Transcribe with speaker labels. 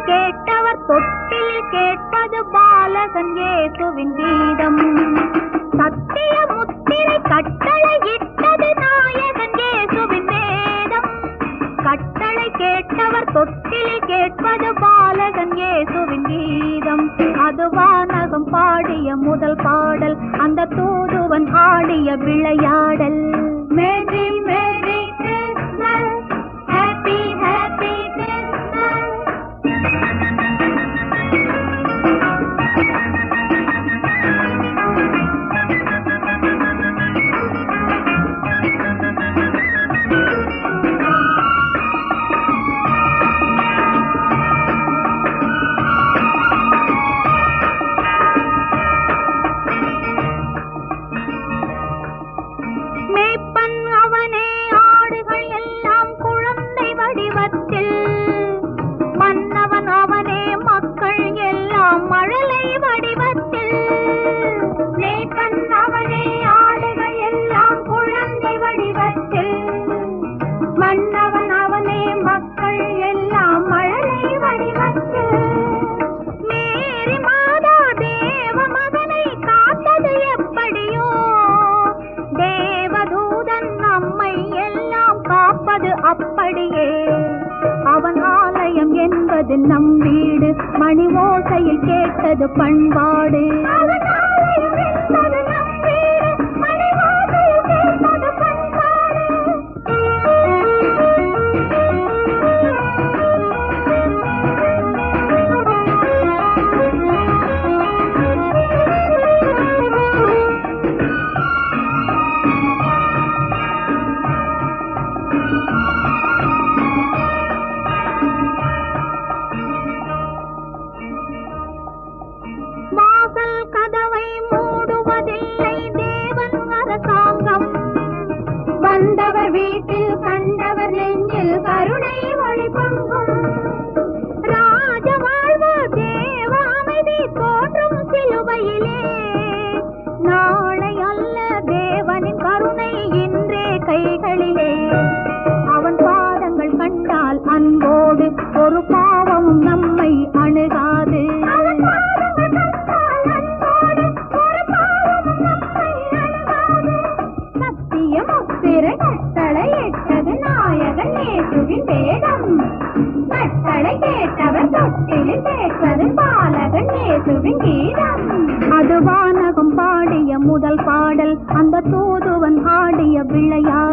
Speaker 1: கேட்டவர் தொட்டில் கேட்பது பாலகன் இயேசுவின் கீதம். சத்திய முத்திரை கட்டளை இட்டது நாயகன் இயேசுவின் வேதம். கட்டளை கேட்டவர் தொட்டில் கேட்பது பாலகன் இயேசுவின் கீதம். அது வானகம் பாடிய முதல் பாடல், அந்த தூதுவன் ஆடிய விளையாடல். Merry merry Christmas, happy happy Christmas. மேய்ப்பன் அவனே, ஆடுகள் எல்லாம் குழந்தை வடிவத்தில். மன்னவன் அவனே, மக்கள் எல்லாம் மழலை வடிவத்தில். மேய்ப்பன் அவனே, ஆடுகள் எல்லாம் குழந்தை வடிவத்தில். மன்னவன் அவனே, மக்கள் எல்லாம் மழலை வடிவத்தில். மேரி மாதா தேவ மகனை காத்தது எப்படியோ, தேவதூதன் நம்மை எல்லாம் காப்பது அப்படியே. அவன் ஆலயம் என்பது நம் வீடு, மணி ஓசையில் கேட்டது பண்பாடு. அவன் ஆலயம் என்பது நம் வீடு, மணி ஓசையில் கேட்டது பண்பாடு. வாசல் கதவை மூடுவதில்லை தேவன் அரசாங்கம். வந்தவர் வீட்டில் கண்டவர் நெஞ்சில் கருணை ஒளிபொங்கும். ராஜ வாழ்வு தேவ அமைதி தோன்றும் சிலுவையிலே. நாளை அல்ல தேவனின் கருணை இன்றே கைகளிலே. அவன் பாதங்கள் கண்டால் அன்போடு ஒரு பாவமும் நம்மை அணுகாது. கட்டளை எட்டது நாயகன் இயேசுவின் வேதம். கட்டளை கேட்டவர் தொட்டிலில் கேட்பது பாலகன் இயேசுவின் கீதம். அது வானகம் பாடிய முதல் பாடல், அந்த தூதுவன் ஆடிய விளையாடல்.